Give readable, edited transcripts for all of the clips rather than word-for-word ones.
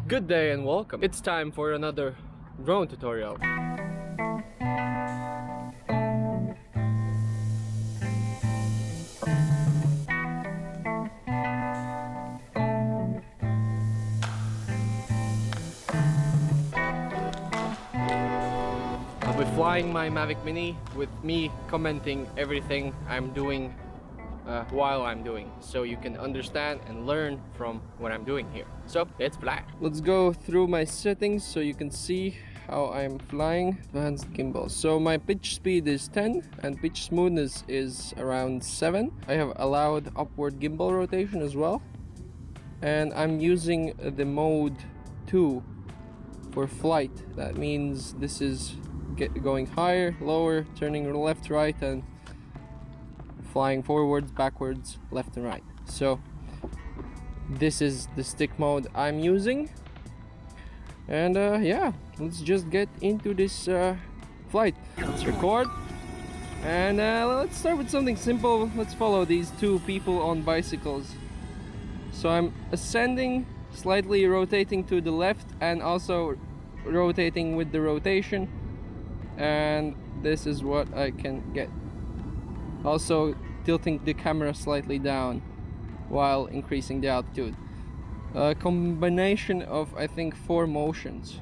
Good day and welcome. It's time for another drone tutorial. I'll be flying my Mavic Mini with me commenting everything I'm doing while I'm doing, so you can understand and learn from what I'm doing here. So let's fly. Let's go through my settings so you can see how I'm flying. Advanced gimbal. So my pitch speed is 10 and pitch smoothness is around 7. I have allowed upward gimbal rotation as well, and I'm using the mode 2 for flight. That means this is going higher, lower, turning left, right, and flying forwards, backwards, left and right. So this is the stick mode I'm using, and yeah, let's just get into this flight. Let's record, and let's start with something simple. Let's follow these two people on bicycles. So I'm ascending, slightly rotating to the left and also rotating with the rotation, and this is what I can get. Also tilting the camera slightly down while increasing the altitude. A combination of, I think, 4 motions.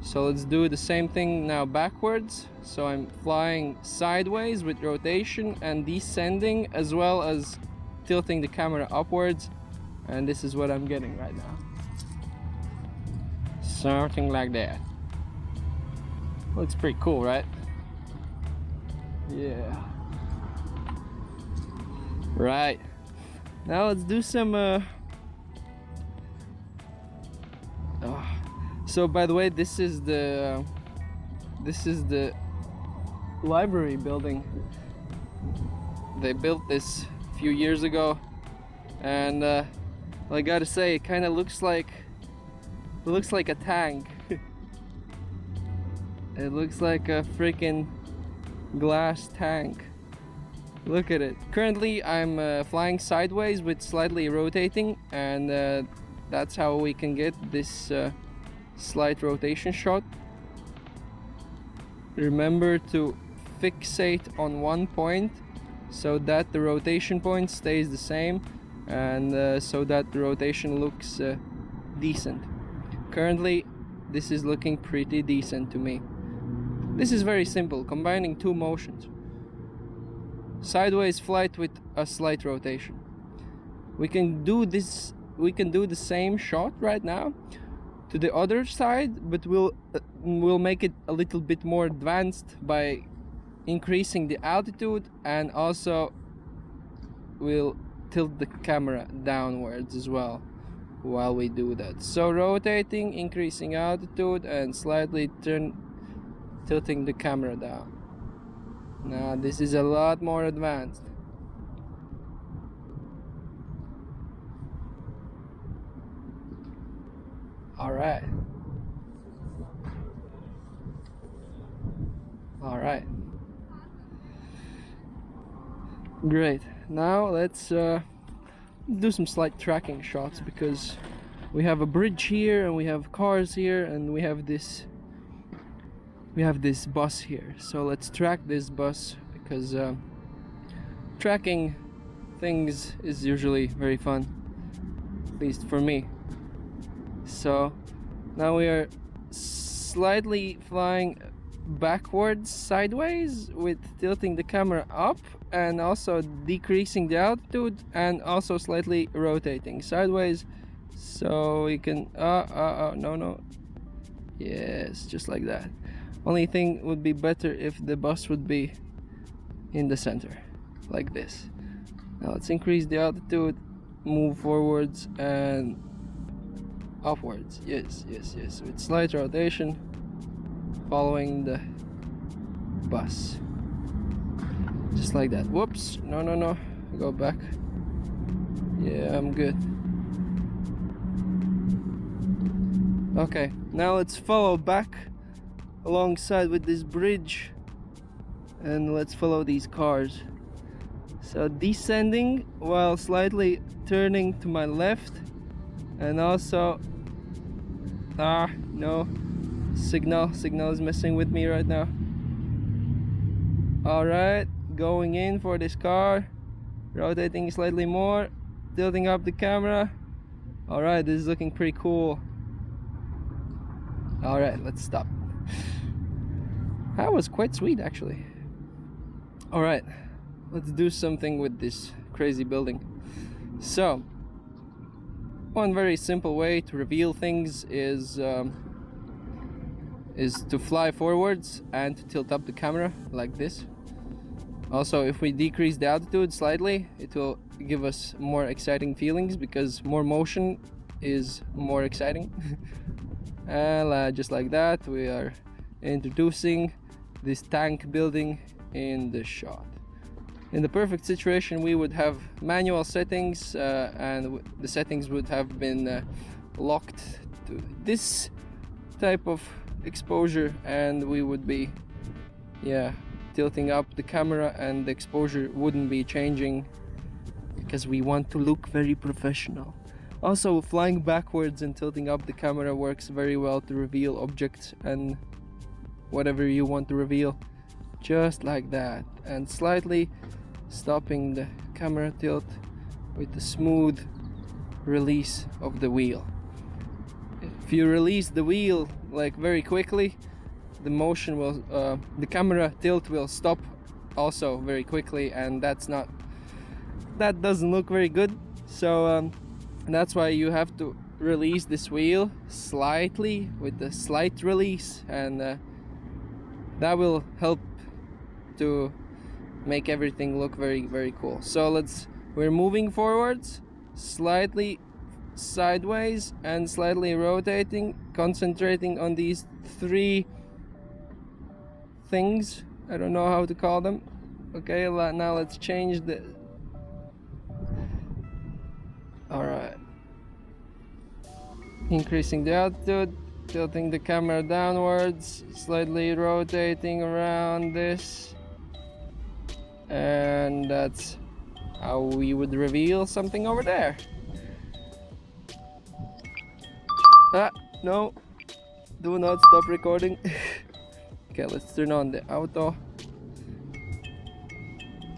So let's do the same thing now backwards. So I'm flying sideways with rotation and descending, as well as tilting the camera upwards, and this is what I'm getting right now. Something like that. Looks pretty cool, right? Yeah. Right. Now let's do some so by the way, this is the library building. They built this a few years ago, and I gotta say, it kind of looks like a tank. It looks like a freaking glass tank. Look at it. Currently I'm flying sideways with slightly rotating, and that's how we can get this slight rotation shot. Remember to fixate on one point so that the rotation point stays the same, and so that the rotation looks decent. Currently this is looking pretty decent to me. This is very simple, combining 2 motions. Sideways flight with a slight rotation. We can do this. We can do the same shot right now to the other side, but we'll make it a little bit more advanced by increasing the altitude, and also we'll tilt the camera downwards as well while we do that. So rotating, increasing altitude, and slightly tilting the camera down. Now this is a lot more advanced. Alright. Alright. Great. Now let's do some slight tracking shots, because we have a bridge here and we have cars here and we have this bus here. So let's track this bus, because tracking things is usually very fun, at least for me. So now we are slightly flying backwards sideways with tilting the camera up, and also decreasing the altitude, and also slightly rotating sideways, so we can no, yes, just like that. Only thing would be better if the bus would be in the center, like this. Now let's increase the altitude, move forwards and upwards. Yes, with slight rotation, following the bus. Just like that. Whoops, no, go back. Yeah, I'm good. Okay, now let's follow back alongside with this bridge, and let's follow these cars. So descending while slightly turning to my left, and also No. Signal is messing with me right now. Alright, going in for this car. Rotating slightly more. Tilting up the camera. Alright, this is looking pretty cool. Alright, let's stop. That was quite sweet actually. Alright, let's do something with this crazy building. So, one very simple way to reveal things is to fly forwards and to tilt up the camera like this. Also, if we decrease the altitude slightly, it will give us more exciting feelings, because more motion is more exciting. And just like that, we are introducing this tank building in the shot. In the perfect situation, we would have manual settings, and the settings would have been locked to this type of exposure, and we would be tilting up the camera, and the exposure wouldn't be changing because we want to look very professional. Also, flying backwards and tilting up the camera works very well to reveal objects and whatever you want to reveal, just like that, and slightly stopping the camera tilt with the smooth release of the wheel. If you release the wheel like very quickly, the motion will the camera tilt will stop also very quickly, and that doesn't look very good. So that's why you have to release this wheel slightly with a slight release, and that will help to make everything look very, very cool. So we're moving forwards, slightly sideways and slightly rotating, concentrating on these three things. I don't know how to call them. Okay, now let's change the... Alright. Increasing the altitude, tilting the camera downwards, slightly rotating around this. And that's how we would reveal something over there. No, do not stop recording. Okay, let's turn on the auto.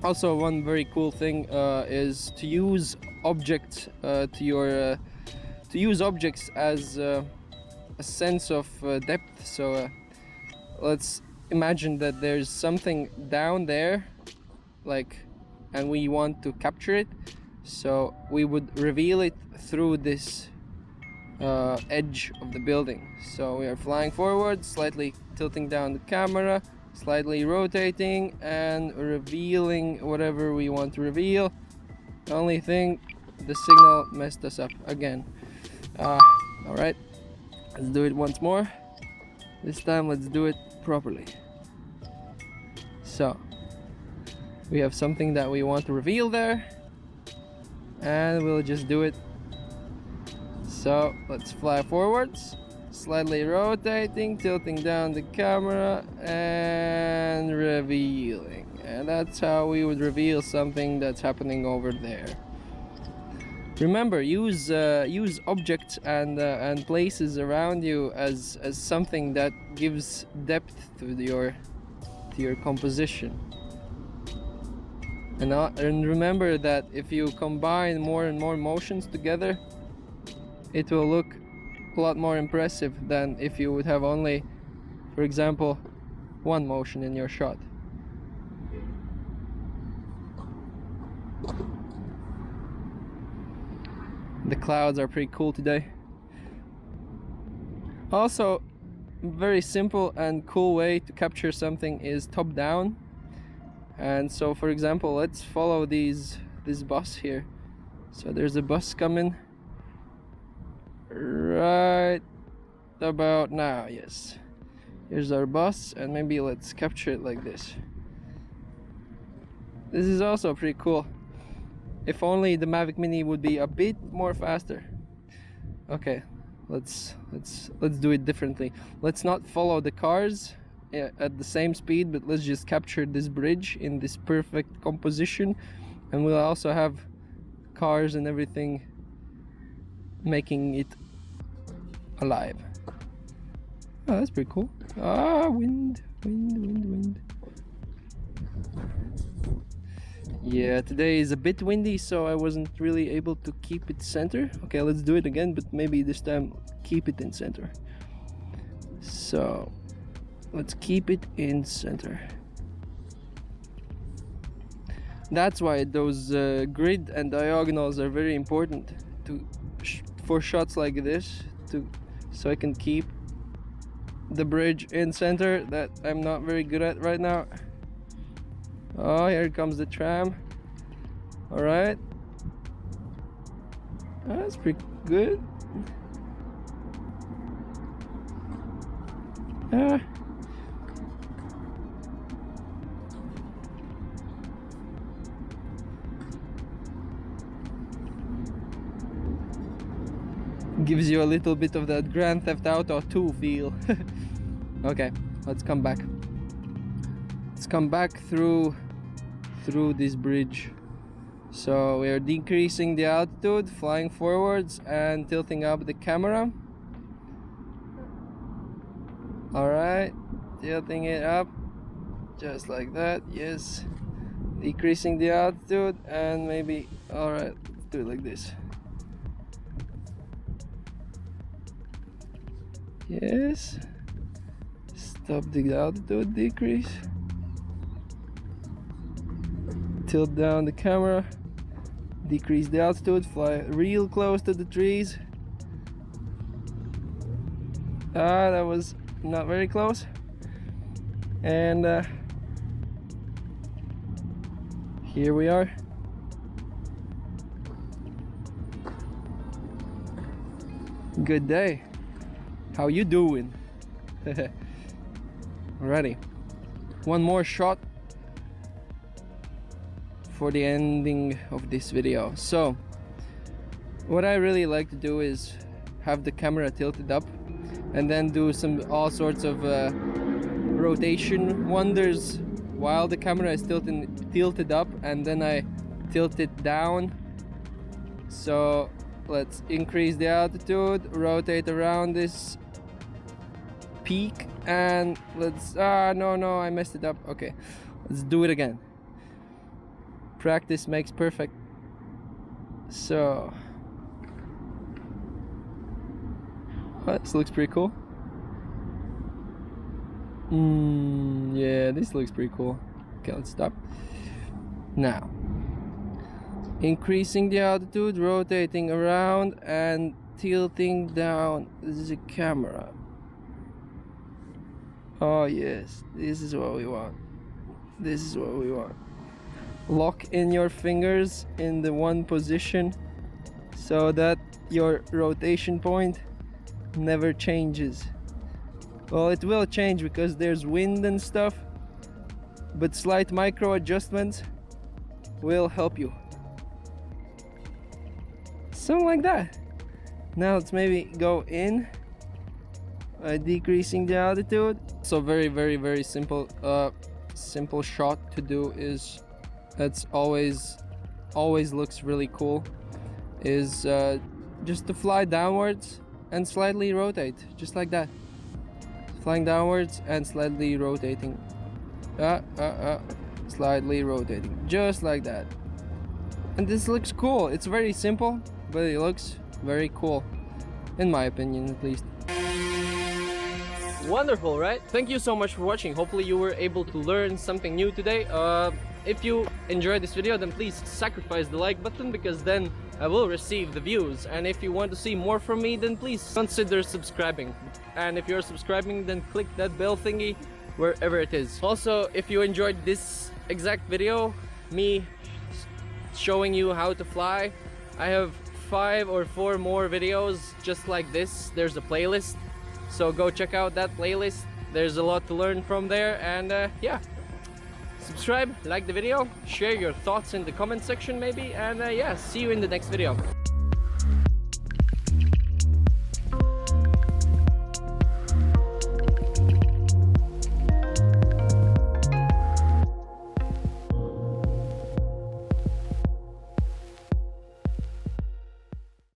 Also, one very cool thing is to use objects to use objects as a sense of depth. So let's imagine that there's something down there, and we want to capture it. So we would reveal it through this edge of the building. So we are flying forward, slightly tilting down the camera, slightly rotating, and revealing whatever we want to reveal. The only thing, the signal messed us up again. Alright, let's do it once more. This time let's do it properly. So we have something that we want to reveal there, and we'll just do it. So let's fly forwards, slightly rotating, tilting down the camera, and revealing. And that's how we would reveal something that's happening over there. Remember, use objects and places around you as something that gives depth to your composition. And remember that if you combine more and more motions together, it will look a lot more impressive than if you would have only, for example, one motion in your shot. The clouds are pretty cool today. Also, very simple and cool way to capture something is top down. And so, for example, let's follow this bus here. So there's a bus coming right about now. Yes, here's our bus, and maybe let's capture it like this. This is also pretty cool. If only the Mavic Mini would be a bit more faster. Okay, let's do it differently. Let's not follow the cars at the same speed, but let's just capture this bridge in this perfect composition, and we'll also have cars and everything making it alive. Oh, that's pretty cool. Ah, wind, wind, wind, wind. Yeah, today is a bit windy, so I wasn't really able to keep it center. Okay, let's do it again, but maybe this time keep it in center. So let's keep it in center. That's why those grid and diagonals are very important for shots like this, so I can keep the bridge in center that I'm not very good at right now. Oh, here comes the tram. All right, that's pretty good. Gives you a little bit of that Grand Theft Auto 2 feel. Okay, let's come back. Let's come back through this bridge. So we are decreasing the altitude, flying forwards and tilting up the camera. All right, tilting it up just like that. Yes, decreasing the altitude and maybe, all right, let's do it like this. Yes, stop the altitude decrease, tilt down the camera, decrease the altitude, fly real close to the trees. Ah, that was not very close. And here we are. Good day. How you doing? Alrighty, one more shot for the ending of this video. So what I really like to do is have the camera tilted up and then do all sorts of rotation wonders while the camera is tilted up, and then I tilt it down. So let's increase the altitude, rotate around this peak, and let's no, I messed it up. Okay, let's do it again. Practice makes perfect. So this looks pretty cool. Yeah, this looks pretty cool. Okay, let's stop. Now, increasing the altitude, rotating around and tilting down the camera. Oh yes, this is what we want. This is what we want. Lock in your fingers in the one position so that your rotation point never changes. Well, it will change because there's wind and stuff, but slight micro adjustments will help you. Something like that. Now let's maybe go in by decreasing the altitude. So very simple simple shot to do is, that's always looks really cool, is just to fly downwards and slightly rotate, just like that. Flying downwards and slightly rotating. Slightly rotating, just like that. And this looks cool. It's very simple, but it looks very cool, in my opinion at least. Wonderful, right? Thank you so much for watching. Hopefully you were able to learn something new today. If you enjoyed this video, then please sacrifice the like button, because then I will receive the views. And if you want to see more from me, then please consider subscribing. And if you're subscribing, then click that bell thingy wherever it is. Also, if you enjoyed this exact video, me showing you how to fly, I have 5 or 4 more videos just like this. There's a playlist, so go check out that playlist. There's a lot to learn from there. And yeah, subscribe, like the video, share your thoughts in the comment section maybe, and yeah, see you in the next video.